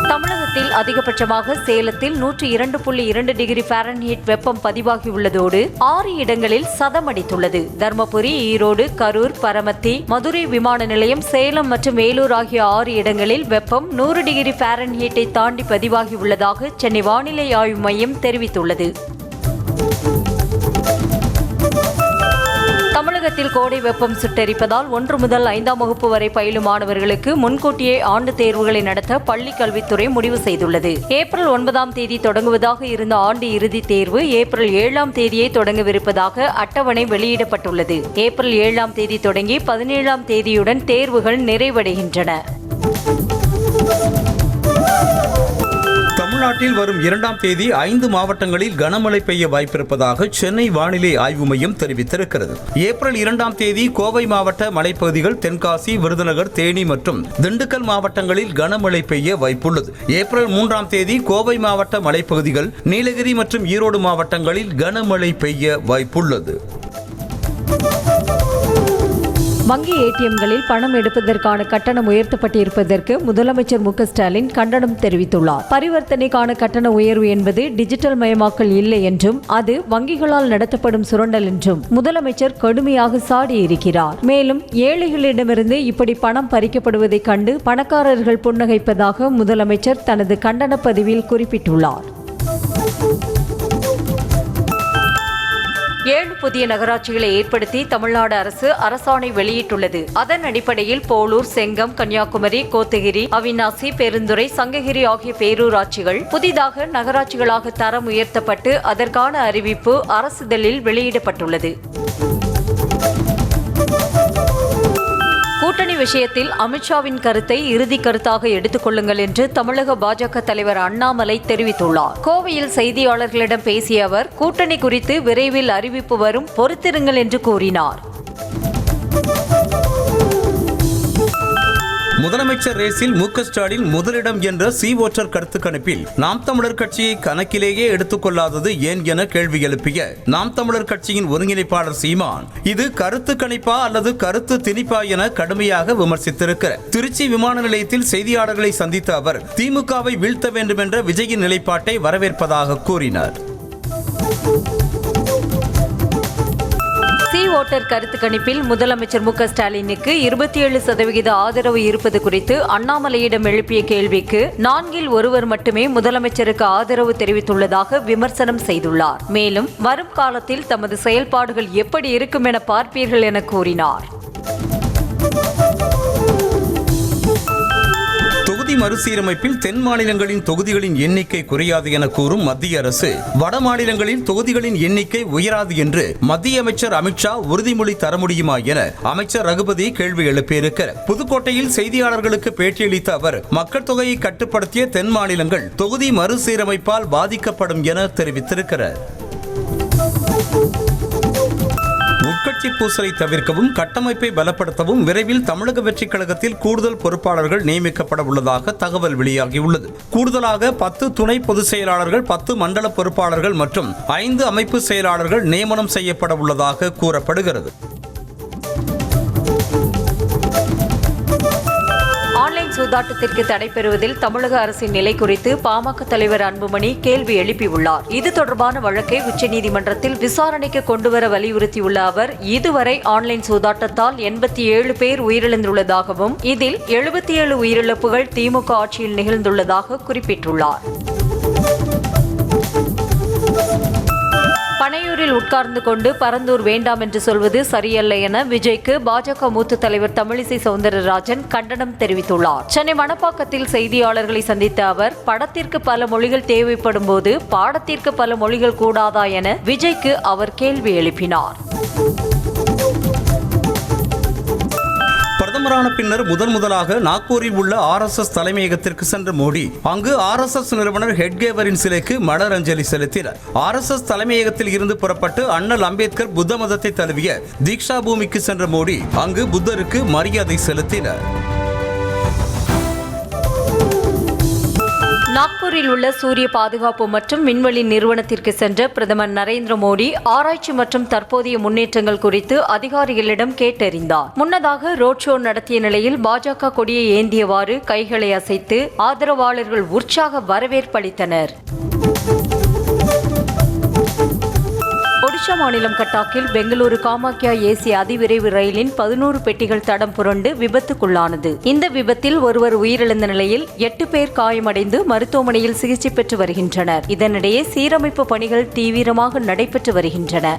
தமிழகத்தில் அதிகபட்சமாக சேலத்தில் 102.2 டிகிரி ஃபாரன்ஹீட் வெப்பம் பதிவாகியுள்ளதோடு 6 இடங்களில் சதமடித்துள்ளது. தர்மபுரி, ஈரோடு, கரூர், பரமத்தி, மதுரை விமான நிலையம், சேலம் மற்றும் வேலூர் ஆகிய 6 இடங்களில் வெப்பம் 100 டிகிரி ஃபாரன்ஹீட்டை தாண்டி பதிவாகியுள்ளதாக சென்னை வானிலை ஆய்வு மையம் தெரிவித்துள்ளது. தமிழகத்தில் கோடை வெப்பம் சுட்டெரிப்பதால் 1 முதல் 5ஆம் வகுப்பு வரை பயிலும் மாணவர்களுக்கு முன்கூட்டியே ஆண்டு தேர்வுகளை நடத்த பள்ளிக் கல்வித்துறை முடிவு செய்துள்ளது. ஏப்ரல் 9ஆம் தேதி தொடங்குவதாக இருந்த ஆண்டு இறுதித் தேர்வு ஏப்ரல் 7ஆம் தேதியே தொடங்கவிருப்பதாக அட்டவணை வெளியிடப்பட்டுள்ளது. ஏப்ரல் 7ஆம் தேதி தொடங்கி 17ஆம் தேதியுடன் தேர்வுகள் நிறைவடைகின்றன. தமிழ்நாட்டில் வரும் 2ஆம் தேதி 5 மாவட்டங்களில் கனமழை பெய்ய வாய்ப்பிருப்பதாக சென்னை வானிலை ஆய்வு மையம் தெரிவித்திருக்கிறது. ஏப்ரல் 2ஆம் தேதி கோவை மாவட்ட மலைப்பகுதிகள், தென்காசி, விருதுநகர், தேனி மற்றும் திண்டுக்கல் மாவட்டங்களில் கனமழை பெய்ய வாய்ப்புள்ளது. ஏப்ரல் 3ஆம் தேதி கோவை மாவட்ட மலைப்பகுதிகள், நீலகிரி மற்றும் ஈரோடு மாவட்டங்களில் கனமழை பெய்ய வாய்ப்புள்ளது. வங்கி ஏடிஎம்களில் பணம் எடுப்பதற்கான கட்டணம் உயர்த்தப்பட்டிருப்பதற்கு முதலமைச்சர் மு.க.ஸ்டாலின் கண்டனம் தெரிவித்துள்ளார். பரிவர்த்தனைக்கான கட்டண உயர்வு என்பது டிஜிட்டல் மயமாக்கல் இல்லை என்றும் அது வங்கிகளால் நடத்தப்படும் சுரண்டல் என்றும் முதலமைச்சர் கடுமையாக சாடியிருக்கிறார். மேலும் ஏழைகளிடமிருந்து இப்படி பணம் பறிக்கப்படுவதைக் கண்டு பணக்காரர்கள் புன்னகைப்பதாக முதலமைச்சர் தனது கண்டன பதிவில் குறிப்பிட்டுள்ளார். 7 புதிய நகராட்சிகளை ஏற்படுத்தி தமிழ்நாடு அரசு அரசாணை வெளியிட்டுள்ளது. அதன் அடிப்படையில் போலூர், செங்கம், கன்னியாகுமரி, கோத்தகிரி, அவிநாசி, பெருந்துறை, சங்ககிரி ஆகிய பேரூராட்சிகள் புதிதாக நகராட்சிகளாக தரம் உயர்த்தப்பட்டு அதற்கான அறிவிப்பு அரசிதழில் வெளியிடப்பட்டுள்ளது. கூட்டணி விஷயத்தில் அமித்ஷாவின் கருத்தை இறுதி கருத்தாக எடுத்துக் கொள்ளுங்கள் என்று தமிழக பாஜக தலைவர் அண்ணாமலை தெரிவித்துள்ளார். கோவையில் செய்தியாளர்களிடம் பேசிய அவர், கூட்டணி குறித்து விரைவில் அறிவிப்பு வரும், பொறுத்திருங்கள் என்று கூறினார். முதலமைச்சர் ரேஸில் மு.க.ஸ்டாலின் முதலிடம் என்ற சி-ஓட்டர் கருத்து கணிப்பில் நாம் தமிழர் கட்சியை கணக்கிலேயே எடுத்துக் கொள்ளாதது ஏன் என கேள்வி எழுப்பிய நாம் தமிழர் கட்சியின் ஒருங்கிணைப்பாளர் சீமான், இது கருத்து கணிப்பா அல்லது கருத்து திணிப்பா என கடுமையாக விமர்சித்திருக்கிறார். திருச்சி விமான நிலையத்தில் செய்தியாளர்களை சந்தித்த அவர், திமுகவை வீழ்த்த வேண்டும் என்ற விஜயின் நிலைப்பாட்டை வரவேற்பதாக கூறினார். ஓட்டர் கருத்து கணிப்பில் முதலமைச்சர் மு.க.ஸ்டாலினுக்கு 27% ஆதரவு இருப்பது குறித்து அண்ணாமலையிடம் எழுப்பிய கேள்விக்கு 4இல் 1 மட்டுமே முதலமைச்சருக்கு ஆதரவு தெரிவித்துள்ளதாக விமர்சனம் செய்துள்ளார். மேலும் வரும் காலத்தில் தமது செயல்பாடுகள் எப்படி இருக்கும் என பார்ப்பீர்கள் என கூறினார். மறுசீரமைப்பில் தென் மாநிலங்களின் தொகுதிகளின் எண்ணிக்கை குறையாது என கூறும் மத்திய அரசு, வட மாநிலங்களில் தொகுதிகளின் எண்ணிக்கை உயராது என்று மத்திய அமைச்சர் அமித்ஷா உறுதிமொழி தர முடியுமா என அமைச்சர் ரகுபதி கேள்வி எழுப்பியிருக்கிறார். புதுக்கோட்டையில் செய்தியாளர்களுக்கு பேட்டியளித்த அவர், மக்கள் தொகையை கட்டுப்படுத்திய தென் மாநிலங்கள் தொகுதி மறுசீரமைப்பால் பாதிக்கப்படும் என தெரிவித்திருக்கிறார். உட்கட்சி பூசலை தவிர்க்கவும் கட்டமைப்பை பலப்படுத்தவும் விரைவில் தமிழக வெற்றிக் கழகத்தில் கூடுதல் பொறுப்பாளர்கள் நியமிக்கப்பட உள்ளதாக தகவல் வெளியாகியுள்ளது. கூடுதலாக 10 துணை பொதுச் செயலாளர்கள், 10 மண்டல பொறுப்பாளர்கள் மற்றும் 5 அமைப்பு செயலாளர்கள் நியமனம் செய்யப்பட உள்ளதாக கூறப்படுகிறது. சூதாட்டத்திற்கு தடை பெறுவதில் தமிழக அரசின் நிலை குறித்து பாமக தலைவர் அன்புமணி கேள்வி எழுப்பியுள்ளார். இது தொடர்பான வழக்கை உச்சநீதிமன்றத்தில் விசாரணைக்கு கொண்டுவர வலியுறுத்தியுள்ள அவர், இதுவரை ஆன்லைன் சூதாட்டத்தால் 87 பேர் உயிரிழந்துள்ளதாகவும் இதில் 77 உயிரிழப்புகள் திமுக ஆட்சியில் நிகழ்ந்துள்ளதாக குறிப்பிட்டுள்ளார். பனையூரில் உட்கார்ந்து கொண்டு பரந்தூர் வேண்டாம் என்று சொல்வது சரியல்ல என விஜய்க்கு பாஜக மூத்த தலைவர் தமிழிசை சவுந்தரராஜன் கண்டனம் தெரிவித்துள்ளார். சென்னை மணப்பாக்கத்தில் செய்தியாளர்களை சந்தித்த அவர், படத்திற்கு பல மொழிகள் தேவைப்படும் போது பாடத்திற்கு பல மொழிகள் கூடாதா என விஜய்க்கு அவர் கேள்வி எழுப்பினார். பிரதமரான பின்னர் முதலாக நாக்பூரில் உள்ள RSS தலைமையகத்திற்கு சென்ற மோடி அங்கு RSS நிறுவனர் ஹெட்கேவரின் சிலைக்கு மலர் அஞ்சலி செலுத்தினார். RSS தலைமையகத்தில் இருந்து புறப்பட்டு அண்ணல் அம்பேத்கர் புத்த மதத்தை தழுவிய தீக்ஷா பூமிக்கு சென்ற மோடி அங்கு புத்தருக்கு மரியாதை செலுத்தினார். நாக்பூரில் உள்ள சூரிய பாதுகாப்பு மற்றும் விண்வெளி நிறுவனத்திற்கு சென்ற பிரதமர் நரேந்திர மோடி ஆராய்ச்சி மற்றும் தற்போதைய முன்னேற்றங்கள் குறித்து அதிகாரிகளிடம் கேட்டறிந்தார். முன்னதாக ரோட் ஷோ நடத்திய நிலையில் பாஜக கொடியை ஏந்தியவாறு கைகளை அசைத்து ஆதரவாளர்கள் உற்சாக வரவேற்பளித்தனர். ஒடிஷா மாநிலம் கட்டாக்கில் பெங்களூரு காமாக்யா ஏசி அதிவிரைவு ரயிலின் 11 பெட்டிகள் தடம் புரண்டு விபத்துக்குள்ளானது. இந்த விபத்தில் ஒருவர் உயிரிழந்த நிலையில் 8 பேர் காயமடைந்து மருத்துவமனையில் சிகிச்சை பெற்று வருகின்றனர். இதனிடையே சீரமைப்பு பணிகள் தீவிரமாக நடைபெற்று வருகின்றன.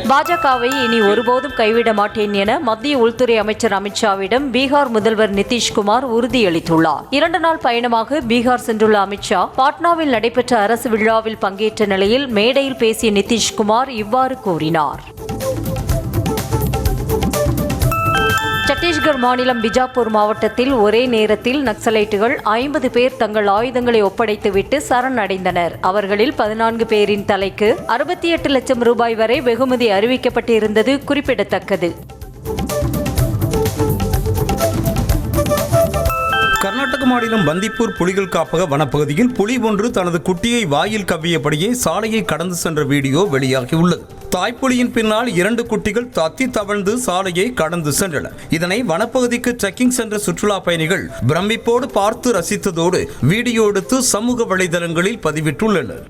பாஜகவை இனி ஒருபோதும் கைவிட மாட்டேன் என மத்திய உள்துறை அமைச்சர் அமித்ஷாவிடம் பீகார் முதல்வர் நிதிஷ்குமார் உறுதியளித்துள்ளார். 2 நாள் பயணமாக பீகார் சென்றுள்ள அமித்ஷா பாட்னாவில் நடைபெற்ற அரசு விழாவில் பங்கேற்ற நிலையில் மேடையில் பேசிய நிதிஷ்குமார் இவ்வாறு கூறினார். சத்தீஸ்கர் மாநிலம் பிஜாப்பூர் மாவட்டத்தில் ஒரே நேரத்தில் நக்சலைட்டுகள் 50 பேர் தங்கள் ஆயுதங்களை ஒப்படைத்துவிட்டு சரணடைந்தனர். அவர்களில் 14 பேரின் தலைக்கு 68 லட்சம் ரூபாய் வரை வெகுமதி அறிவிக்கப்பட்டிருந்தது குறிப்பிடத்தக்கது. கர்நாடக மாநிலம் பந்திப்பூர் புலிகள் காப்பக வனப்பகுதியில் புலி ஒன்று தனது குட்டியை வாயில் கவ்வியபடியே சாலையை கடந்து சென்ற வீடியோ வெளியாகியுள்ளது. தாய்ப்புலியின் பின்னால் 2 குட்டிகள் தத்தி தவழ்ந்து சாலையை கடந்து சென்றன. இதனை வனப்பகுதிக்கு ட்ரெக்கிங் சென்ற சுற்றுலா பயணிகள் பிரமிப்போடு பார்த்து ரசித்ததோடு வீடியோ எடுத்து சமூக வலைதளங்களில் பதிவிட்டுள்ளனர்.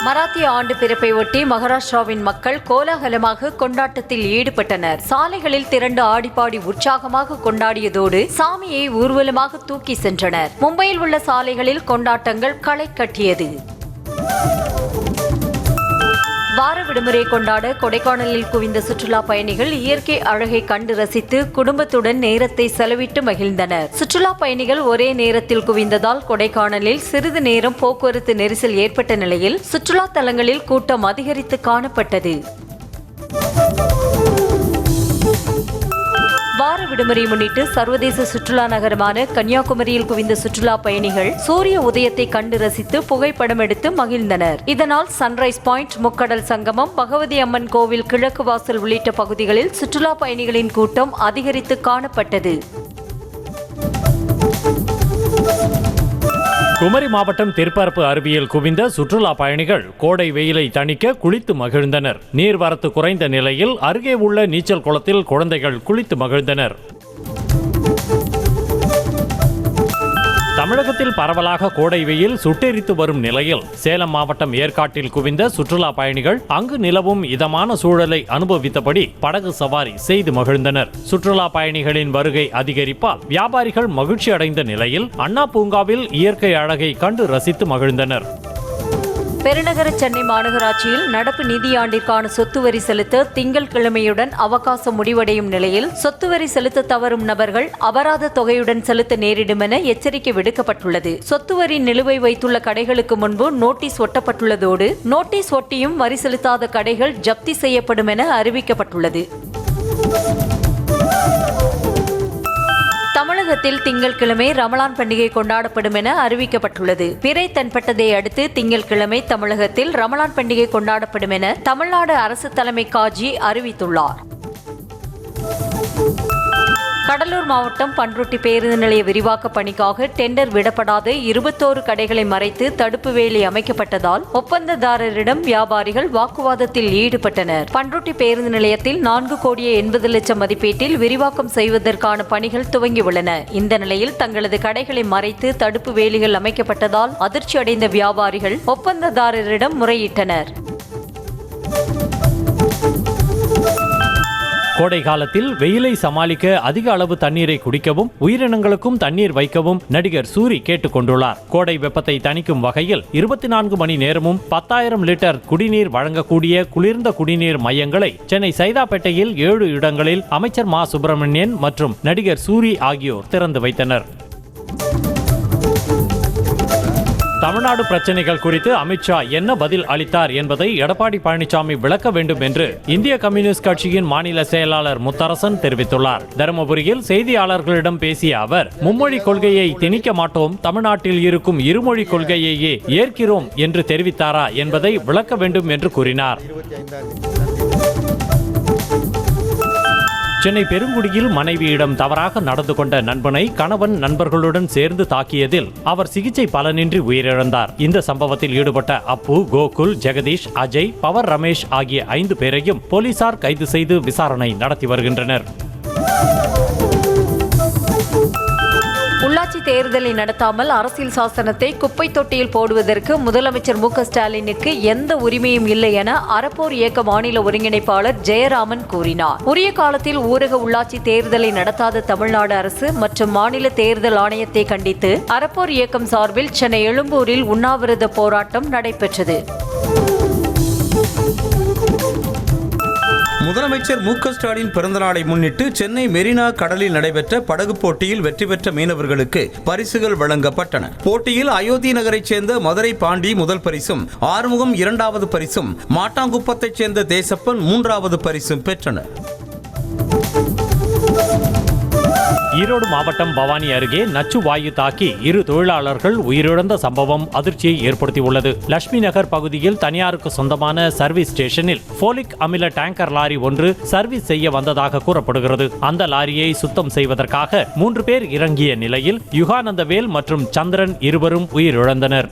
மராத்திய ஆண்டு பிறப்பை ஒட்டி மகாராஷ்டிராவின் மக்கள் கோலாகலமாக கொண்டாட்டத்தில் ஈடுபட்டனர். சாலைகளில் திரண்டு ஆடிப்பாடி உற்சாகமாக கொண்டாடியதோடு சாமியை ஊர்வலமாக தூக்கி சென்றனர். மும்பையில் உள்ள சாலைகளில் கொண்டாட்டங்கள் களை கட்டியது. வார விடுமுறை கொண்டாட கொடைக்கானலில் குவிந்த சுற்றுலா பயணிகள் இயற்கை அழகை கண்டு ரசித்து குடும்பத்துடன் நேரத்தை செலவிட்டு மகிழ்ந்தனர். சுற்றுலா பயணிகள் ஒரே நேரத்தில் குவிந்ததால் கொடைக்கானலில் சிறிது நேரம் போக்குவரத்து நெரிசல் ஏற்பட்ட நிலையில் சுற்றுலா தலங்களில் கூட்டம் அதிகரித்து காணப்பட்டது. வார விடுமுறை முன்னிட்டு சர்வதேச சுற்றுலா நகரமான கன்னியாகுமரியில் குவிந்த சுற்றுலா பயணிகள் சூரிய உதயத்தை கண்டு ரசித்து புகைப்படம் எடுத்து மகிழ்ந்தனர். இதனால் சன்ரைஸ் பாயிண்ட், முக்கடல் சங்கமம், பகவதி அம்மன் கோவில் கிழக்கு வாசல் உள்ளிட்ட பகுதிகளில் சுற்றுலா பயணிகளின் கூட்டம் அதிகரித்து காணப்பட்டது. குமரி மாவட்டம் திருப்பரப்பு அருவியில் குவிந்த சுற்றுலா பயணிகள் கோடை வெயிலை தணிக்க குளித்து மகிழ்ந்தனர். நீர்வரத்து குறைந்த நிலையில் அருகே உள்ள நீச்சல் குளத்தில் குழந்தைகள் குளித்து மகிழ்ந்தனர். தமிழகத்தில் பரவலாக கோடை வெயில் சுட்டெரித்து வரும் நிலையில் சேலம் மாவட்டம் ஏற்காட்டில் குவிந்த சுற்றுலா பயணிகள் அங்கு நிலவும் இதமான சூழலை அனுபவித்தபடி படகு சவாரி செய்து மகிழ்ந்தனர். சுற்றுலா பயணிகளின் வருகை அதிகரிப்பால் வியாபாரிகள் மகிழ்ச்சி அடைந்த நிலையில் அண்ணா பூங்காவில் இயற்கை அழகை கண்டு ரசித்து மகிழ்ந்தனர். பெருநகர சென்னை மாநகராட்சியில் நடப்பு நிதியாண்டிற்கான சொத்து வரி செலுத்த திங்கட்கிழமையுடன் அவகாசம் முடிவடையும் நிலையில் சொத்து வரி செலுத்த தவறும் நபர்கள் அபராத தொகையுடன் செலுத்த நேரிடும் என எச்சரிக்கை விடுக்கப்பட்டுள்ளது. சொத்து வரி நிலுவை வைத்துள்ள கடைகளுக்கு முன்பு நோட்டீஸ் ஒட்டப்பட்டுள்ளதோடு நோட்டீஸ் ஒட்டியும் வரி செலுத்தாத கடைகள் ஜப்தி செய்யப்படும் என அறிவிக்கப்பட்டுள்ளது. தமிழகத்தில் திங்கட்கிழமை ரமலான் பண்டிகை கொண்டாடப்படும் என அறிவிக்கப்பட்டுள்ளது. பிறை தென்பட்டதை அடுத்து திங்கட்கிழமை தமிழகத்தில் ரமலான் பண்டிகை கொண்டாடப்படும் என தமிழ்நாடு அரசு தலைமை காஜி அறிவித்துள்ளார். கடலூர் மாவட்டம் பண்ருட்டி பேருந்து நிலைய விரிவாக்க பணிக்காக டெண்டர் விடப்படாத 21 கடைகளை மறைத்து தடுப்பு வேலி அமைக்கப்பட்டதால் ஒப்பந்ததாரரிடம் வியாபாரிகள் வாக்குவாதத்தில் ஈடுபட்டனர். பண்ருட்டி பேருந்து நிலையத்தில் 4 கோடியே 80 லட்சம் மதிப்பீட்டில் விரிவாக்கம் செய்வதற்கான பணிகள் துவங்கியுள்ளன. இந்த நிலையில் தங்களது கடைகளை மறைத்து தடுப்பு வேலிகள் அமைக்கப்பட்டதால் அதிர்ச்சி அடைந்த வியாபாரிகள் ஒப்பந்ததாரரிடம் முறையிட்டனர். கோடை காலத்தில் வெயிலை சமாளிக்க அதிக அளவு தண்ணீரை குடிக்கவும் உயிரினங்களுக்கும் தண்ணீர் வைக்கவும் நடிகர் சூரி கேட்டுக் கொண்டுள்ளார். கோடை வெப்பத்தை தணிக்கும் வகையில் 24 மணி நேரமும் 10,000 லிட்டர் குடிநீர் வழங்கக்கூடிய குளிர்ந்த குடிநீர் மையங்களை சென்னை சைதாப்பேட்டையில் 7 இடங்களில் அமைச்சர் மா சுப்பிரமணியன் மற்றும் நடிகர் சூரி ஆகியோர் திறந்து வைத்தனர். தமிழ்நாடு பிரச்சனைகள் குறித்து அமித்ஷா என்ன பதில் அளித்தார் என்பதை எடப்பாடி பழனிசாமி விளக்க வேண்டும் என்று இந்திய கம்யூனிஸ்ட் கட்சியின் மாநில செயலாளர் முத்தரசன் தெரிவித்துள்ளார். தருமபுரியில் செய்தியாளர்களிடம் பேசிய அவர், மும்மொழி கொள்கையை திணிக்க மாட்டோம், தமிழ்நாட்டில் இருக்கும் இருமொழி கொள்கையையே ஏற்கிறோம் என்று தெரிவித்தாரா என்பதை விளக்க வேண்டும் என்று கூறினார். சென்னை பெருங்குடியில் மனைவியிடம் தவறாக நடந்து கொண்ட நண்பனை கணவன் நண்பர்களுடன் சேர்ந்து தாக்கியதில் அவர் சிகிச்சை பலனின்றி உயிரிழந்தார். இந்த சம்பவத்தில் ஈடுபட்ட அப்பு, கோகுல், ஜெகதீஷ், அஜய், பவர் ரமேஷ் ஆகிய 5 பேரையும் போலீசார் கைது செய்து விசாரணை நடத்தி வருகின்றனர். உள்ளாட்சி தேர்தலை நடத்தாமல் அரசியல் சாசனத்தை குப்பை தொட்டியில் போடுவதற்கு முதலமைச்சர் மு க ஸ்டாலினுக்கு எந்த உரிமையும் இல்லை என அறப்போர் இயக்க மாநில ஒருங்கிணைப்பாளர் ஜெயராமன் கூறினார். உரிய காலத்தில் ஊரக உள்ளாட்சி தேர்தலை நடத்தாத தமிழ்நாடு அரசு மற்றும் மாநில தேர்தல் ஆணையத்தை கண்டித்து அறப்போர் இயக்கம் சார்பில் சென்னை எழும்பூரில் உண்ணாவிரத போராட்டம் நடைபெற்றது. முதலமைச்சர் மு க ஸ்டாலின் பிறந்தநாளை முன்னிட்டு சென்னை மெரினா கடலில் நடைபெற்ற படகு போட்டியில் வெற்றி பெற்ற மீனவர்களுக்கு பரிசுகள் வழங்கப்பட்டன. போட்டியில் அயோத்தி நகரைச் சேர்ந்த மதுரை பாண்டி முதல் பரிசும், ஆறுமுகம் 2வது பரிசும், மாட்டாங்குப்பத்தைச் சேர்ந்த தேசப்பன் 3வது பரிசும் பெற்றனர். ஈரோடு மாவட்டம் பவானி அருகே நச்சு வாயு தாக்கி 2 தொழிலாளர்கள் உயிரிழந்த சம்பவம் அதிர்ச்சியை ஏற்படுத்தியுள்ளது. லட்சுமி நகர் பகுதியில் தனியாருக்கு சொந்தமான சர்வீஸ் ஸ்டேஷனில் போலிக் அமில டேங்கர் லாரி ஒன்று சர்வீஸ் செய்ய வந்ததாக கூறப்படுகிறது. அந்த லாரியை சுத்தம் செய்வதற்காக 3 பேர் இறங்கிய நிலையில் யுகானந்தவேல் மற்றும் சந்திரன் இருவரும் உயிரிழந்தனர்.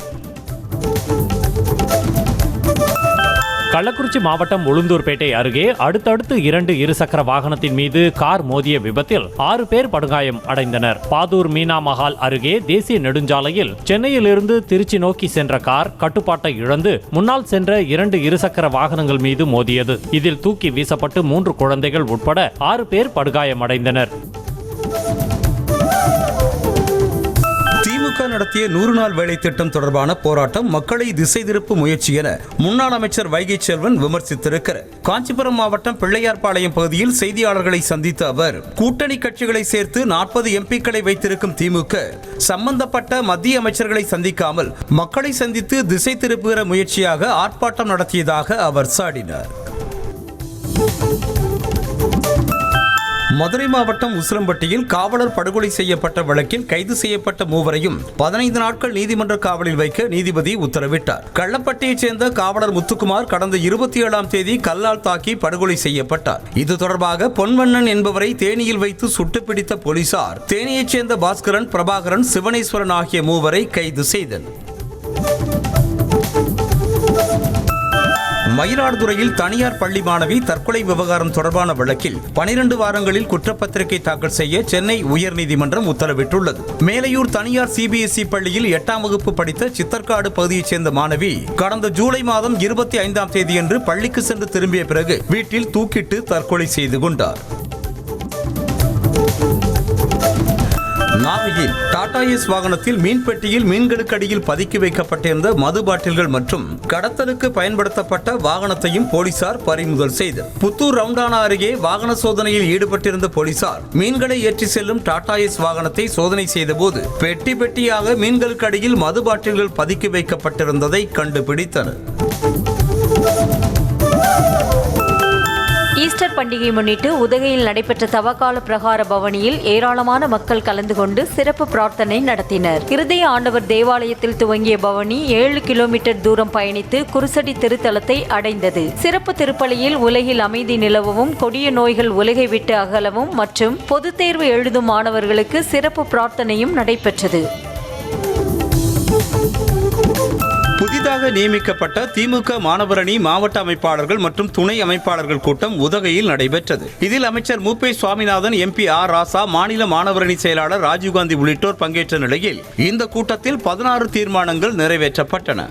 கள்ளக்குறிச்சி மாவட்டம் உளுந்தூர்பேட்டை அருகே அடுத்தடுத்து 2 இருசக்கர வாகனத்தின் மீது கார் மோதிய விபத்தில் 6 பேர் படுகாயம் அடைந்தனர். பாதூர் மீனா மஹால் அருகே தேசிய நெடுஞ்சாலையில் சென்னையிலிருந்து திருச்சி நோக்கி சென்ற கார் கட்டுப்பாட்டை இழந்து முன்னால் சென்ற 2 இருசக்கர வாகனங்கள் மீது மோதியது. இதில் தூக்கி வீசப்பட்டு 3 குழந்தைகள் உட்பட 6 பேர் படுகாயம் அடைந்தனர். திமுக நடத்திய 100 நாள் வேலை திட்டம் தொடர்பான போராட்டம் மக்களை திசை திருப்பு முயற்சி என முன்னாள் அமைச்சர் வைகை செல்வன் விமர்சித்திருக்கிறார். காஞ்சிபுரம் மாவட்டம் பிள்ளையார்பாளையம் பகுதியில் செய்தியாளர்களை சந்தித்த அவர், கூட்டணி கட்சிகளை சேர்த்து 40 எம்பிக்களை வைத்திருக்கும் திமுக சம்பந்தப்பட்ட மத்திய அமைச்சர்களை சந்திக்காமல் மக்களை சந்தித்து திசை திருப்புகிற முயற்சியாக ஆர்ப்பாட்டம் நடத்தியதாக அவர் சாடினார். மதுரை மாவட்டம் உசிலம்பட்டியில் காவலர் படுகொலை செய்யப்பட்ட வழக்கில் கைது செய்யப்பட்ட 3வரையும் 15 நாட்கள் நீதிமன்ற காவலில் வைக்க நீதிபதி உத்தரவிட்டார். கள்ளப்பட்டியைச் சேர்ந்த காவலர் முத்துக்குமார் கடந்த 27ஆம் தேதி கல்லால் தாக்கி படுகொலை செய்யப்பட்டார். இது தொடர்பாக பொன்வண்ணன் என்பவரை தேனியில் வைத்து சுட்டுப்பிடித்த போலீசார் தேனியைச் சேர்ந்த பாஸ்கரன், பிரபாகரன், சிவனேஸ்வரன் ஆகிய 3வரை கைது செய்தனர். மயிலாடுதுறையில் தனியார் பள்ளி மாணவி தற்கொலை விவகாரம் தொடர்பான வழக்கில் 12 வாரங்களில் குற்றப்பத்திரிகை தாக்கல் செய்ய சென்னை உயர்நீதிமன்றம் உத்தரவிட்டுள்ளது. மேலையூர் தனியார் சிபிஎஸ்இ பள்ளியில் 8ஆம் வகுப்பு படித்த சித்தர்காடு பகுதியைச் சேர்ந்த மாணவி கடந்த ஜூலை மாதம் 25ஆம் தேதியன்று பள்ளிக்கு சென்று திரும்பிய பிறகு வீட்டில் தூக்கிட்டு தற்கொலை செய்து கொண்டார். நாகையில் டாடா ஏஸ் வாகனத்தில் மீன்பெட்டியில் மீன்களுக்கு அடியில் பதுக்கி வைக்கப்பட்டிருந்த மது பாட்டில்கள் மற்றும் கடத்தலுக்கு பயன்படுத்தப்பட்ட வாகனத்தையும் போலீசார் பறிமுதல் செய்தனர். புத்தூர் ரவுண்டானா அருகே வாகன சோதனையில் ஈடுபட்டிருந்த போலீசார் மீன்களை ஏற்றி செல்லும் டாடா ஏஸ் வாகனத்தை சோதனை செய்தபோது பெட்டி பெட்டியாக மீன்களுக்கு அடியில் மது பாட்டில்கள் பதுக்கி வைக்கப்பட்டிருந்ததை கண்டுபிடித்தனர். ஈஸ்டர் பண்டிகையை முன்னிட்டு உதகையில் நடைபெற்ற தவக்கால பிரகார பவனியில் ஏராளமான மக்கள் கலந்து கொண்டு சிறப்பு பிரார்த்தனை நடத்தினர். இருதய ஆண்டவர் தேவாலயத்தில் துவங்கிய பவனி 7 கிலோமீட்டர் தூரம் பயணித்து குருசடி திருத்தலத்தை அடைந்தது. சிறப்பு திருப்பலியில் உலகில் அமைதி நிலவவும், கொடிய நோய்கள் உலகை விட்டு அகலவும் மற்றும் பொதுத் தேர்வு எழுதும் மாணவர்களுக்கு சிறப்பு பிரார்த்தனையும் நடைபெற்றது. புதிதாக நியமிக்கப்பட்ட திமுக மாணவரணி மாவட்ட அமைப்பாளர்கள் மற்றும் துணை அமைப்பாளர்கள் கூட்டம் உதகையில் நடைபெற்றது. இதில் அமைச்சர் மு பே சுவாமிநாதன், MP ஆர் ராசா, மாநில மாணவரணி செயலாளர் ராஜீவ்காந்தி உள்ளிட்டோர் பங்கேற்ற நிலையில் இந்த கூட்டத்தில் 16 தீர்மானங்கள் நிறைவேற்றப்பட்டன.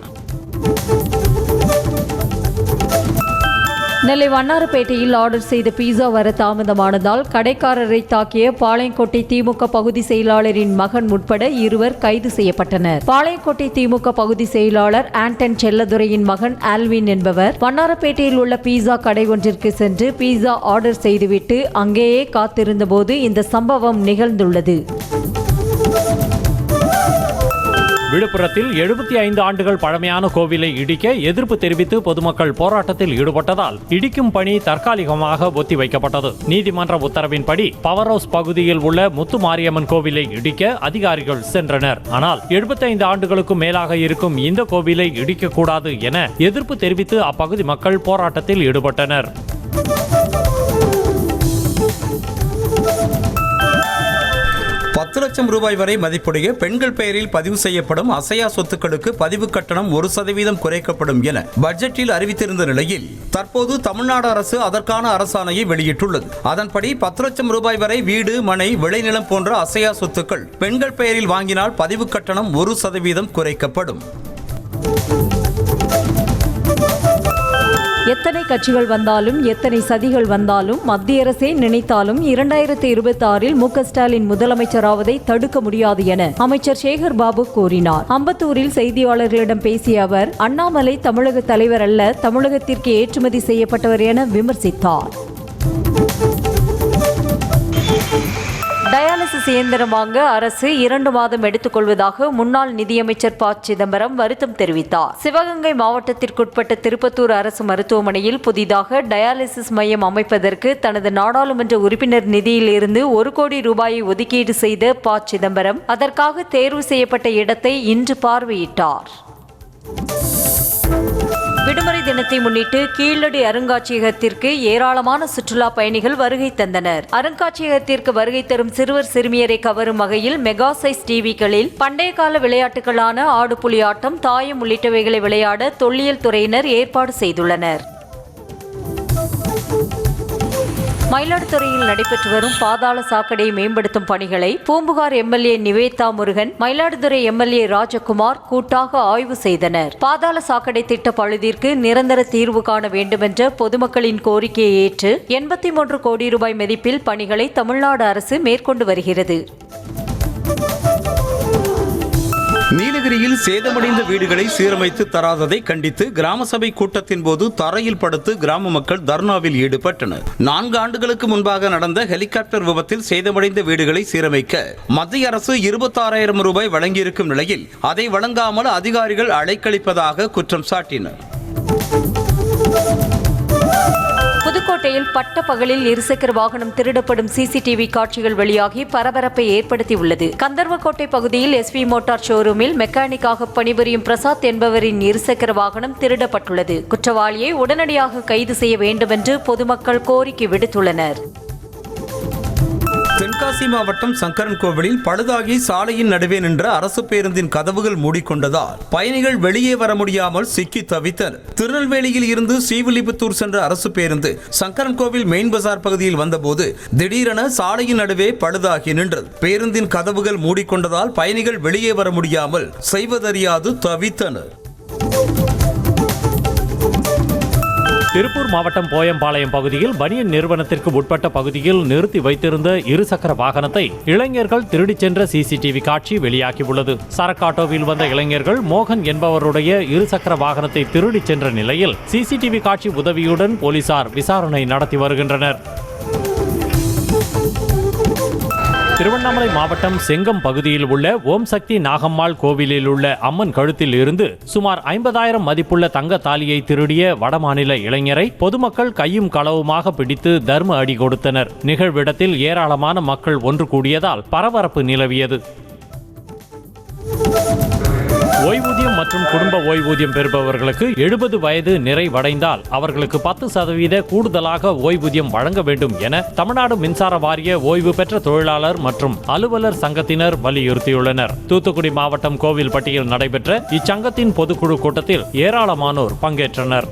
நெல்லை வண்ணாரப்பேட்டையில் ஆர்டர் செய்த பீஸா வர தாமதமானதால் கடைக்காரரை தாக்கிய பாளையங்கோட்டை திமுக பகுதி செயலாளரின் மகன் உட்பட 2 கைது செய்யப்பட்டனர். பாளையங்கோட்டை திமுக பகுதி செயலாளர் ஆண்டன் செல்லதுரையின் மகன் ஆல்வின் என்பவர் வண்ணாரப்பேட்டையில் உள்ள பீஸா கடை ஒன்றிற்கு சென்று பீஸா ஆர்டர் செய்துவிட்டு அங்கேயே காத்திருந்த போது இந்த சம்பவம் நிகழ்ந்துள்ளது. விழுப்புரத்தில் 75 ஆண்டுகள் பழமையான கோவிலை இடிக்க எதிர்ப்பு தெரிவித்து பொதுமக்கள் போராட்டத்தில் ஈடுபட்டதால் இடிக்கும் பணி தற்காலிகமாக ஒத்திவைக்கப்பட்டது. நீதிமன்ற உத்தரவின்படி பவர் ஹவுஸ் பகுதியில் உள்ள முத்து மாரியம்மன் கோவிலை இடிக்க அதிகாரிகள் சென்றனர். ஆனால் 75 ஆண்டுகளுக்கும் மேலாக இருக்கும் இந்த கோவிலை இடிக்கக்கூடாது என எதிர்ப்பு தெரிவித்து அப்பகுதி மக்கள் போராட்டத்தில் ஈடுபட்டனர். 10 லட்சம் ரூபாய் வரை மதிப்புடைய பெண்கள் பெயரில் பதிவு செய்யப்படும் அசையா சொத்துக்களுக்கு பதிவு கட்டணம் 1% குறைக்கப்படும் என பட்ஜெட்டில் அறிவித்திருந்த நிலையில் தற்போது தமிழ்நாடு அரசு அதற்கான அரசாணையை வெளியிட்டுள்ளது. அதன்படி 10 லட்சம் ரூபாய் வரை வீடு, மனை, விளைநிலம் போன்ற அசையா சொத்துக்கள் பெண்கள் பெயரில் வாங்கினால் பதிவு கட்டணம் 1% குறைக்கப்படும். எத்தனை கட்சிகள் வந்தாலும், எத்தனை சதிகள் வந்தாலும், மத்திய அரசே நினைத்தாலும் 2026 மு க ஸ்டாலின் முதலமைச்சராவதை தடுக்க முடியாது என அமைச்சர் சேகர் பாபு கூறினார். அம்பத்தூரில் செய்தியாளர்களிடம் பேசிய அவர், அண்ணாமலை தமிழக தலைவர் அல்ல, தமிழகத்திற்கு ஏற்றுமதி செய்யப்பட்டவர் என விமர்சித்தார். டயாலிசிஸ் இயந்திரம் வாங்க அரசு 2 மாதம் எடுத்துக்கொள்வதாக முன்னாள் நிதியமைச்சர் ப. சிதம்பரம் வருத்தம் தெரிவித்தார். சிவகங்கை மாவட்டத்திற்குட்பட்ட திருப்பத்தூர் அரசு மருத்துவமனையில் புதிதாக டயாலிசிஸ் மையம் அமைப்பதற்கு தனது நாடாளுமன்ற உறுப்பினர் நிதியில் இருந்து 1 கோடி ரூபாயை ஒதுக்கீடு செய்த ப. சிதம்பரம் அதற்காக தேர்வு செய்யப்பட்ட இடத்தை இன்று பார்வையிட்டார். விடுமுறை தினத்தை முன்னிட்டு கீழடி அருங்காட்சியகத்திற்கு ஏராளமான சுற்றுலா பயணிகள் வருகை தந்தனர். அருங்காட்சியகத்திற்கு வருகை தரும் சிறுவர் சிறுமியரை கவரும் வகையில் மெகா சைஸ் டிவிகளில் பண்டைய கால விளையாட்டுகளான ஆடு புலி ஆட்டம், தாயம் உள்ளிட்டவைகளை விளையாட தொல்லியல் துறையினர் ஏற்பாடு செய்துள்ளனர். மயிலாடுதுறையில் நடைபெற்று வரும் பாதாள சாக்கடையை மேம்படுத்தும் பணிகளை பூம்புகார் எம்எல்ஏ நிவேதா முருகன், மயிலாடுதுறை எம்எல்ஏ ராஜகுமார் கூட்டாக ஆய்வு செய்தனர். பாதாள சாக்கடை திட்ட பழுதிற்கு நிரந்தர தீர்வு காண வேண்டுமென்ற பொதுமக்களின் கோரிக்கையை ஏற்று 83 கோடி ரூபாய் மதிப்பில் பணிகளை தமிழ்நாடு அரசு மேற்கொண்டு வருகிறது. நீலகிரியில் சேதமடைந்த வீடுகளை சீரமைத்து தராததை கண்டித்து கிராம சபை கூட்டத்தின் போது தரையில் படுத்து கிராம மக்கள் தர்ணாவில் ஈடுபட்டனர். 4 ஆண்டுகளுக்கு முன்பாக நடந்த ஹெலிகாப்டர் விபத்தில் சேதமடைந்த வீடுகளை சீரமைக்க மத்திய அரசு 26,000 ரூபாய் வழங்கியிருக்கும் நிலையில் அதை வழங்காமல் அதிகாரிகள் அலைக்கழிப்பதாக குற்றம் சாட்டினர். புதுக்கோட்டையில் பட்ட பகலில் இருசக்கர வாகனம் திருடப்படும் சிசிடிவி காட்சிகள் வெளியாகி பரபரப்பை ஏற்படுத்தியுள்ளது. கந்தர்வக்கோட்டை பகுதியில் SV மோட்டார் ஷோரூமில் மெக்கானிக்காக பணிபுரியும் பிரசாத் என்பவரின் இருசக்கர வாகனம் திருடப்பட்டுள்ளது. குற்றவாளியை உடனடியாக கைது செய்ய வேண்டும் என்று பொதுமக்கள் கோரிக்கை விடுத்துள்ளனர். தென்காசி மாவட்டம் சங்கரன் கோவிலில் பழுதாகி சாலையின் நடுவே நின்ற அரசு பேருந்தின் கதவுகள் மூடிக்கொண்டதால் பயணிகள் வெளியே வர முடியாமல் சிக்கி தவித்தனர். திருநெல்வேலியில் இருந்து ஸ்ரீவில்லிபுத்தூர் சென்ற அரசு பேருந்து சங்கரன் கோவில் மெயின் பஜார் பகுதியில் வந்தபோது திடீரென சாலையின் நடுவே பழுதாகி நின்றது. பேருந்தின் கதவுகள் மூடிக்கொண்டதால் பயணிகள் வெளியே வர முடியாமல் செய்வதறியாது தவித்தனர். திருப்பூர் மாவட்டம் போயம்பாளையம் பகுதியில் பனியன் நிறுவனத்திற்கு உட்பட்ட பகுதியில் நிறுத்தி வைத்திருந்த இருசக்கர வாகனத்தை இளைஞர்கள் திருடிச் சென்ற சிசிடிவி காட்சி வெளியாகியுள்ளது. சரக்காட்டோவில் வந்த இளைஞர்கள் மோகன் என்பவருடைய இருசக்கர வாகனத்தை திருடிச் சென்ற நிலையில் சிசிடிவி காட்சி உதவியுடன் போலீசார் விசாரணை நடத்தி வருகின்றனர். திருவண்ணாமலை மாவட்டம் செங்கம் பகுதியில் உள்ள ஓம் சக்தி நாகம்மாள் கோவிலில் உள்ள அம்மன் கழுத்தில் இருந்து சுமார் 50,000 மதிப்புள்ள தங்க தாலியை திருடிய வடமாநில இளைஞரை பொதுமக்கள் கையும் களவுமாக பிடித்து தர்ம அடி கொடுத்தனர். நிகழ்விடத்தில் ஏராளமான மக்கள் ஒன்று கூடியதால் பரபரப்பு நிலவியது. ஓய்வூதியம் மற்றும் குடும்ப ஓய்வூதியம் பெறுபவர்களுக்கு 70 வயது நிறைவடைந்தால் அவர்களுக்கு 10% கூடுதலாக ஓய்வூதியம் வழங்க வேண்டும் என தமிழ்நாடு மின்சார வாரிய ஓய்வு பெற்ற தொழிலாளர் மற்றும் அலுவலர் சங்கத்தினர் வலியுறுத்தியுள்ளனர். தூத்துக்குடி மாவட்டம் கோவில்பட்டியில் நடைபெற்ற இச்சங்கத்தின் பொதுக்குழு கூட்டத்தில் ஏராளமானோர் பங்கேற்றனர்.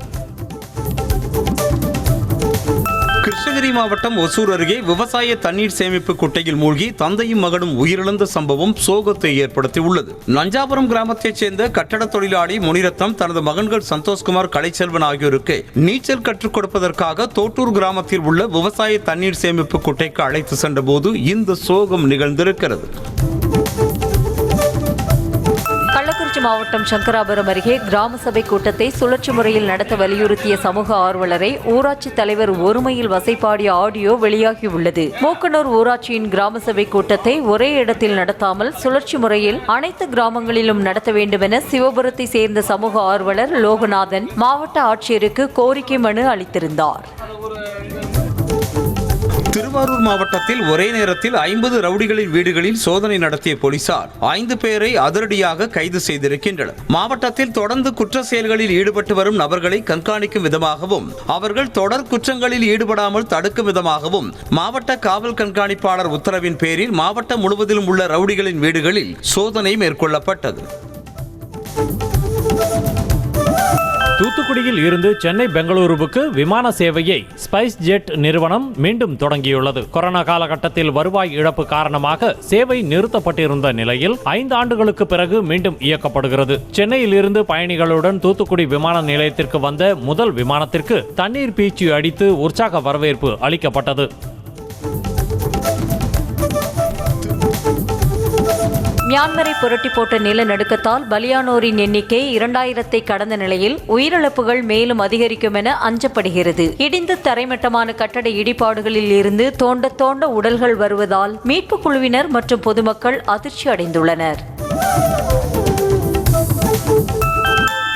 கிருஷ்ணகிரி மாவட்டம் ஒசூர் அருகே விவசாய தண்ணீர் சேமிப்பு குட்டையில் மூழ்கி தந்தையும் மகனும் உயிரிழந்த சம்பவம் சோகத்தை ஏற்படுத்தியுள்ளது. நஞ்சாபுரம் கிராமத்தைச் சேர்ந்த கட்டட தொழிலாளி முனிரத்னம் தனது மகன்கள் சந்தோஷ்குமார், கலைச்செல்வன் ஆகியோருக்கு நீச்சல் கற்றுக் கொடுப்பதற்காக தோட்டூர் கிராமத்தில் உள்ள விவசாய தண்ணீர் சேமிப்பு குட்டைக்கு அழைத்து சென்றபோது இந்த சோகம் நிகழ்ந்திருக்கிறது. கள்ளக்குறிச்சி மாவட்டம் சங்கராபுரம் அருகே கிராம சபை கூட்டத்தை சுழற்சி முறையில் நடத்த வலியுறுத்திய சமூக ஆர்வலரை ஊராட்சி தலைவர் ஒருமையில் வசைபாடிய ஆடியோ வெளியாகியுள்ளது. மூக்கனூர் ஊராட்சியின் கிராம சபை கூட்டத்தை ஒரே இடத்தில் நடத்தாமல் சுழற்சி முறையில் அனைத்து கிராமங்களிலும் நடத்த வேண்டுமென சிவபுரத்தை சேர்ந்த சமூக ஆர்வலர் லோகநாதன் மாவட்ட ஆட்சியருக்கு கோரிக்கை மனு அளித்திருந்தார். திருவாரூர் மாவட்டத்தில் ஒரே நேரத்தில் 50 ரவுடிகளின் வீடுகளில் சோதனை நடத்திய போலீசார் 5 பேரை அதிரடியாக கைது செய்திருக்கின்றனர். மாவட்டத்தில் தொடர்ந்து குற்ற செயல்களில் ஈடுபட்டு வரும் நபர்களை கண்காணிக்கும் விதமாகவும் அவர்கள் தொடர் குற்றங்களில் ஈடுபடாமல் தடுக்கும் விதமாகவும் மாவட்ட காவல் கண்காணிப்பாளர் உத்தரவின் பேரில் மாவட்டம் முழுவதிலும் உள்ள ரவுடிகளின் வீடுகளில் சோதனை மேற்கொள்ளப்பட்டது. தூத்துக்குடியில் இருந்து சென்னை பெங்களூருவுக்கு விமான சேவையை ஸ்பைஸ் ஜெட் நிறுவனம் மீண்டும் தொடங்கியுள்ளது. கொரோனா காலகட்டத்தில் வருவாய் இழப்பு காரணமாக சேவை நிறுத்தப்பட்டிருந்த நிலையில் 5 ஆண்டுகளுக்கு பிறகு மீண்டும் இயக்கப்படுகிறது. சென்னையில் இருந்து பயணிகளுடன் தூத்துக்குடி விமான நிலையத்திற்கு வந்த முதல் விமானத்திற்கு தண்ணீர் பீச்சி அடித்து உற்சாக வரவேற்பு அளிக்கப்பட்டது. மியான்மரை புரட்டி போட்ட நிலநடுக்கத்தால் பலியானோரின் எண்ணிக்கை 2000-ஐ கடந்த நிலையில் உயிரிழப்புகள் மேலும் அதிகரிக்கும் என அஞ்சப்படுகிறது. இடிந்து தரைமட்டமான கட்டட இடிபாடுகளில் இருந்து தோண்ட உடல்கள் வருவதால் மீட்புக் குழுவினர் மற்றும் பொதுமக்கள் அதிர்ச்சி அடைந்துள்ளனர்.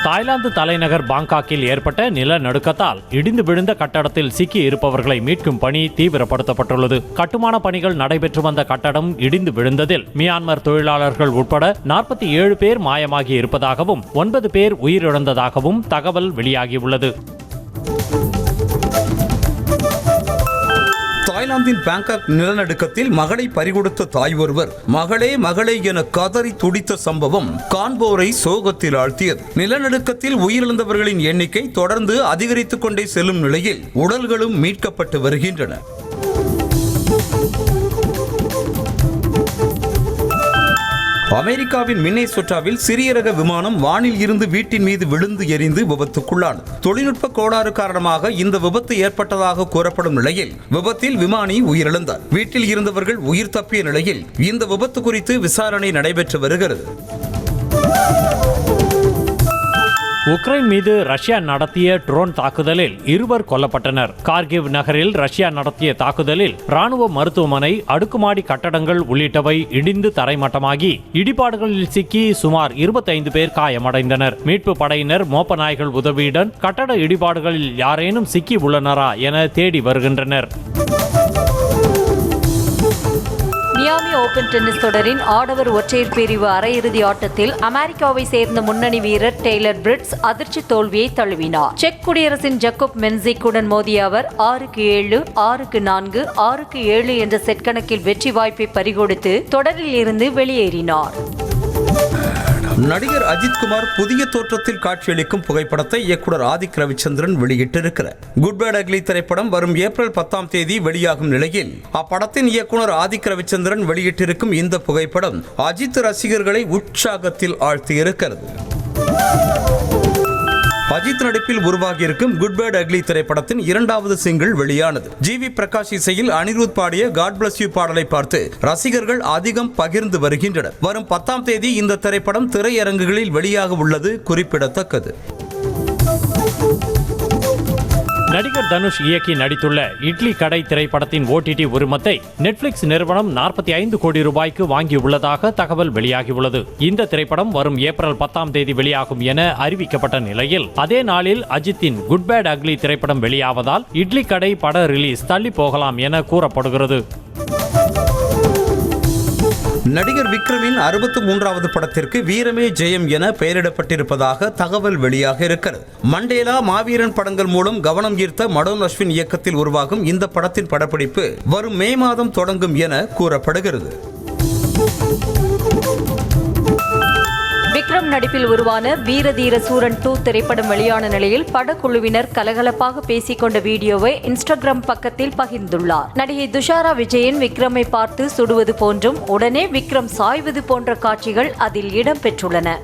தாய்லாந்து தலைநகர் பாங்காக்கில் ஏற்பட்ட நிலநடுக்கத்தால் இடிந்து விழுந்த கட்டடத்தில் சிக்கி இருப்பவர்களை மீட்கும் பணி தீவிரப்படுத்தப்பட்டுள்ளது. கட்டுமான பணிகள் நடைபெற்று வந்த கட்டடம் இடிந்து விழுந்ததில் மியான்மர் தொழிலாளர்கள் உட்பட 47 பேர் மாயமாகி இருப்பதாகவும் 9 பேர் உயிரிழந்ததாகவும் தகவல் வெளியாகியுள்ளது. தாய்லாந்தின் பாங்காக் நிலநடுக்கத்தில் மகளை பறிகொடுத்த தாய் ஒருவர் மகளே என கதறி துடித்த சம்பவம் காண்போரை சோகத்தில் ஆழ்த்தியது. நிலநடுக்கத்தில் உயிரிழந்தவர்களின் எண்ணிக்கை தொடர்ந்து அதிகரித்துக் கொண்டே செல்லும் நிலையில் உடல்களும் மீட்கப்பட்டு வருகின்றன. அமெரிக்காவின் மின்னேசோட்டாவில் சிறிய ரக விமானம் வானில் இருந்து வீட்டின் மீது விழுந்து எரிந்து விபத்துக்குள்ளானது. தொழில்நுட்ப கோளாறு காரணமாக இந்த விபத்து ஏற்பட்டதாக கூறப்படும் நிலையில் விபத்தில் விமானி உயிரிழந்தார். வீட்டில் இருந்தவர்கள் உயிர் தப்பிய நிலையில் இந்த விபத்து குறித்து விசாரணை நடைபெற்று வருகிறது. உக்ரைன் மீது ரஷ்யா நடத்திய ட்ரோன் தாக்குதலில் 2 கொல்லப்பட்டனர். கார்கிவ் நகரில் ரஷ்யா நடத்திய தாக்குதலில் ராணுவ மருத்துவமனை, அடுக்குமாடி கட்டடங்கள் உள்ளிட்டவை இடிந்து தரைமட்டமாகி இடிபாடுகளில் சிக்கி சுமார் 25 பேர் காயமடைந்தனர். மீட்பு படையினர் மோப்ப நாய்கள் உதவியுடன் கட்டட இடிபாடுகளில் யாரேனும் சிக்கி உள்ளனரா என தேடி வருகின்றனர். மியாமி ஓபன் டென்னிஸ் தொடரின் ஆடவர் ஒற்றையர் பிரிவு அரையிறுதி ஆட்டத்தில் அமெரிக்காவை சேர்ந்த முன்னணி வீரர் டெய்லர் பிரிட்ஸ் அதிர்ச்சி தோல்வியை தழுவினார். செக் குடியரசின் ஜக்கோப் மென்சிக்குடன் மோதிய அவர் 6-7, 6-4, 6-7 என்ற செட் கணக்கில் வெற்றி வாய்ப்பை பறிகொடுத்து தொடரில் இருந்து வெளியேறினார். நடிகர் அஜித்குமார் புதிய தோற்றத்தில் காட்சியளிக்கும் புகைப்படத்தை இயக்குனர் ஆதிக் ரவிச்சந்திரன் வெளியிட்டிருக்கிறார். குட் பேட் அக்லி திரைப்படம் வரும் ஏப்ரல் 10ஆம் தேதி வெளியாகும் நிலையில் அப்படத்தின் இயக்குனர் ஆதிக் ரவிச்சந்திரன் வெளியிட்டிருக்கும் இந்த புகைப்படம் அஜித் ரசிகர்களை உற்சாகத்தில் ஆழ்த்தியிருக்கிறது. அஜித் நடிப்பில் உருவாகியிருக்கும் குட் பேட் அக்லி திரைப்படத்தின் 2வது சிங்கிள் வெளியானது. ஜிவி பிரகாஷ் இசையில் அனிருத் பாடிய காட் பிளஸ் யூ பாடலை பார்த்து ரசிகர்கள் அதிகம் பகிர்ந்து வருகின்றனர். வரும் 10ஆம் தேதி இந்த திரைப்படம் திரையரங்குகளில் வெளியாக உள்ளது குறிப்பிடத்தக்கது. நடிகர் தனுஷ் இயக்கி நடித்துள்ள இட்லி கடை திரைப்படத்தின் OTT உரிமத்தை நெட்ஃபிளிக்ஸ் நிறுவனம் 45 கோடி ரூபாய்க்கு வாங்கியுள்ளதாக தகவல் வெளியாகியுள்ளது. இந்த திரைப்படம் வரும் ஏப்ரல் 10ஆம் தேதி வெளியாகும் என அறிவிக்கப்பட்ட நிலையில் அதே நாளில் அஜித்தின் குட் பேட் அக்லி திரைப்படம் வெளியாவதால் இட்லி கடை பட ரிலீஸ் தள்ளி போகலாம் என கூறப்படுகிறது. நடிகர் விக்ரமின் 63வது படத்திற்கு வீரமே ஜெயம் என பெயரிடப்பட்டிருப்பதாக தகவல் வெளியாக இருக்கிறது. மண்டேலா, மாவீரன் படங்கள் மூலம் கவனம் ஈர்த்த மடோன் அஸ்வின் இயக்கத்தில் உருவாகும் இந்த படத்தின் படப்பிடிப்பு வரும் மே மாதம் தொடங்கும் என கூறப்படுகிறது. விக்ரம் நடிப்பில் உருவான வீரதீர சூரன் 2 திரைப்படம் வெளியான நிலையில் படக்குழுவினர் கலகலப்பாக பேசிக்கொண்ட வீடியோவை இன்ஸ்டாகிராம் பக்கத்தில் பகிர்ந்துள்ளார். நடிகை துஷாரா விஜயன் விக்ரமை பார்த்து சுடுவது போன்றும் உடனே விக்ரம் சாய்வது போன்ற காட்சிகள் அதில் இடம்பெற்றுள்ளன.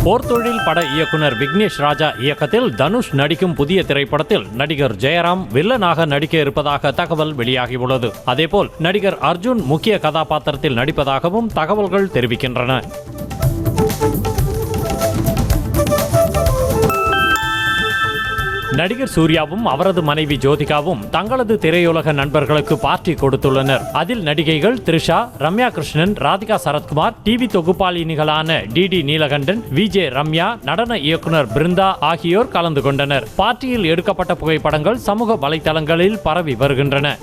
போர்த்தொழில் பட இயக்குனர் விக்னேஷ் ராஜா இயக்கத்தில் தனுஷ் நடிக்கும் புதிய திரைப்படத்தில் நடிகர் ஜெயராம் வில்லனாக நடிக்க இருப்பதாக தகவல் வெளியாகியுள்ளது. அதேபோல் நடிகர் அர்ஜுன் முக்கிய கதாபாத்திரத்தில் நடிப்பதாகவும் தகவல்கள் தெரிவிக்கின்றன. நடிகர் சூர்யாவும் அவரது மனைவி ஜோதிகாவும் தங்களது திரையுலக நண்பர்களுக்கு பார்ட்டி கொடுத்துள்ளனர். அதில் நடிகைகள் த்ரிஷா, ரம்யா கிருஷ்ணன், ராதிகா சரத்குமார், டிவி தொகுப்பாளினிகளான டிடி நீலகண்டன், விஜே ரம்யா, நடன இயக்குனர் பிருந்தா ஆகியோர் கலந்து கொண்டனர். பார்ட்டியில் எடுக்கப்பட்ட புகைப்படங்கள் சமூக வலைதளங்களில் பரவி வருகின்றன.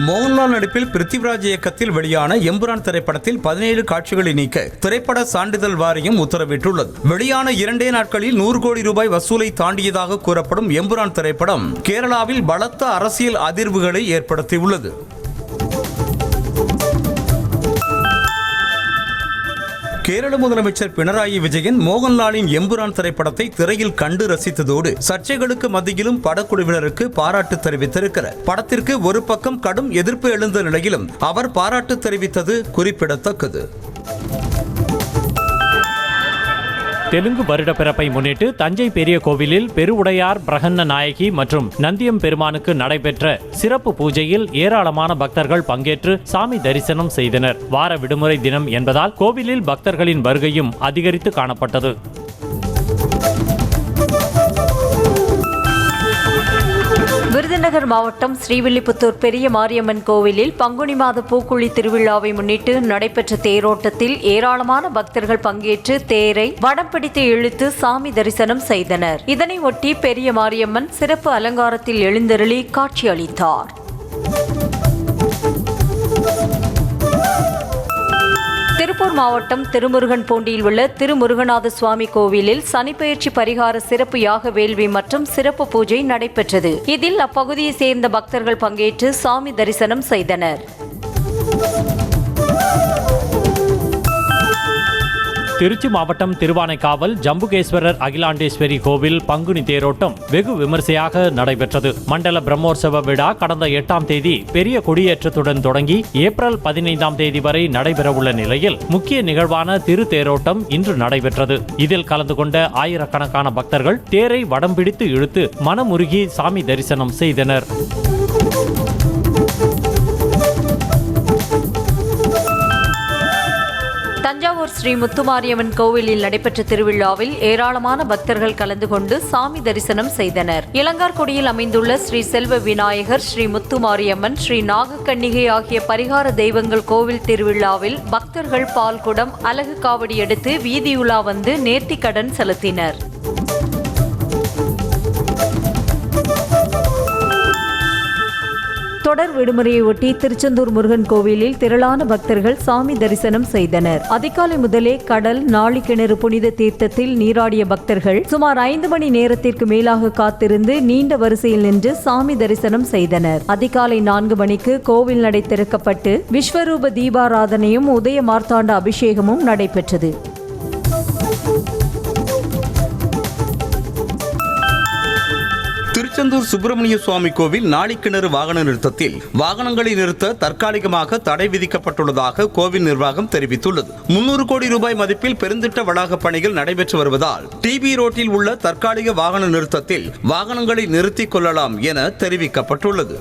மோகன்லால் நடிப்பில் பிருத்திவிராஜ் இயக்கத்தில் வெளியான எம்புரான் திரைப்படத்தில் 17 காட்சிகளை நீக்க திரைப்பட சான்றிதழ் வாரியம் உத்தரவிட்டுள்ளது. வெளியான 2 நாட்களில் 100 கோடி ரூபாய் வசூலை தாண்டியதாக கூறப்படும் எம்புரான் திரைப்படம் கேரளாவில் பலத்த அரசியல் அதிர்வுகளை ஏற்படுத்தியுள்ளது. கேரள முதலமைச்சர் பினராயி விஜயன் மோகன்லாலின் எம்புரான் திரைப்படத்தை திரையில் கண்டு ரசித்ததோடு சர்ச்சைகளுக்கு மத்தியிலும் படக்குழுவினருக்கு பாராட்டு தெரிவித்திருக்கிறார். படத்திற்கு ஒரு பக்கம் கடும் எதிர்ப்பு எழுந்த நிலையிலும் அவர் பாராட்டு தெரிவித்தது குறிப்பிடத்தக்கது. தெலுங்கு வருட பிறப்பை முன்னிட்டு தஞ்சை பெரிய கோவிலில் பெருவுடையார் பிரகன்ன நாயகி மற்றும் நந்தியம் பெருமானுக்கு நடைபெற்ற சிறப்பு பூஜையில் ஏராளமான பக்தர்கள் பங்கேற்று சாமி தரிசனம் செய்தனர். வார விடுமுறை தினம் என்பதால் கோவிலில் பக்தர்களின் வருகையும் அதிகரித்து காணப்பட்டது. விருதுநகர் மாவட்டம் ஸ்ரீவில்லிபுத்தூர் பெரிய மாரியம்மன் கோவிலில் பங்குனி மாத பூக்குழி திருவிழாவை முன்னிட்டு நடைபெற்ற தேரோட்டத்தில் ஏராளமான பக்தர்கள் பங்கேற்று தேரை வடம் பிடித்து இழுத்து சாமி தரிசனம் செய்தனர். இதனை ஒட்டி பெரிய மாரியம்மன் சிறப்பு அலங்காரத்தில் எழுந்தருளி காட்சியளித்தார். திருப்பூர் மாவட்டம் திருமுருகன்பூண்டியில் உள்ள திருமுருகநாத சுவாமி கோவிலில் சனிப்பெயர்ச்சி பரிகார சிறப்பு யாக வேள்வி மற்றும் சிறப்பு பூஜை நடைபெற்றது. இதில் அப்பகுதியை சேர்ந்த பக்தர்கள் பங்கேற்று சாமி தரிசனம் செய்தனர். திருச்சி மாவட்டம் திருவானைக்காவல் ஜம்புகேஸ்வரர் அகிலாண்டேஸ்வரி கோவில் பங்குனி தேரோட்டம் வெகு விமர்சையாக நடைபெற்றது. மண்டல பிரம்மோற்சவ விழா கடந்த 8ஆம் தேதி பெரிய கொடியேற்றத்துடன் தொடங்கி ஏப்ரல் 15ஆம் தேதி வரை நடைபெறவுள்ள நிலையில் முக்கிய நிகழ்வான திரு தேரோட்டம் இன்று நடைபெற்றது. இதில் கலந்து கொண்ட ஆயிரக்கணக்கான பக்தர்கள் தேரை வடம் பிடித்து இழுத்து மனமுருகி சாமி தரிசனம் செய்தனர். தஞ்சாவூர் ஸ்ரீ முத்துமாரியம்மன் கோவிலில் நடைபெற்ற திருவிழாவில் ஏராளமான பக்தர்கள் கலந்து கொண்டு சாமி தரிசனம் செய்தனர். இளங்கார்குடியில் அமைந்துள்ள ஸ்ரீ செல்வ விநாயகர், ஸ்ரீ முத்துமாரியம்மன், ஸ்ரீ நாகக்கன்னிகை ஆகிய பரிகார தெய்வங்கள் கோவில் திருவிழாவில் பக்தர்கள் பால்குடம், அலகு காவடி எடுத்து வீதியுலா வந்து நேர்த்திக்கடன் செலுத்தினர். தொடர் விடுமுறையை ஒட்டி திருச்செந்தூர் முருகன் கோவிலில் திரளான பக்தர்கள் சாமி தரிசனம் செய்தனர். அதிகாலை முதலே கடல், நாளிக்கிணறு புனித தீர்த்தத்தில் நீராடிய பக்தர்கள் சுமார் 5 மணி நேரத்திற்கு மேலாக காத்திருந்து நீண்ட வரிசையில் நின்று சாமி தரிசனம் செய்தனர். அதிகாலை 4 மணிக்கு கோவில் நடை திறக்கப்பட்டு விஸ்வரூப தீபாராதனையும் உதய மார்த்தாண்ட அபிஷேகமும் நடைபெற்றது. திருச்செந்தூர் சுப்பிரமணிய சுவாமி கோவில் நாளிக்கிணறு வாகன நிறுத்தத்தில் வாகனங்களை நிறுத்த தற்காலிகமாக தடை விதிக்கப்பட்டுள்ளதாக கோவில் நிர்வாகம் தெரிவித்துள்ளது. 300 கோடி ரூபாய் மதிப்பில் பெருந்திட்ட வளாக பணிகள் நடைபெற்று வருவதால் டிபி ரோட்டில் உள்ள தற்காலிக வாகன நிறுத்தத்தில் வாகனங்களை நிறுத்திக் கொள்ளலாம் என தெரிவிக்கப்பட்டுள்ளது.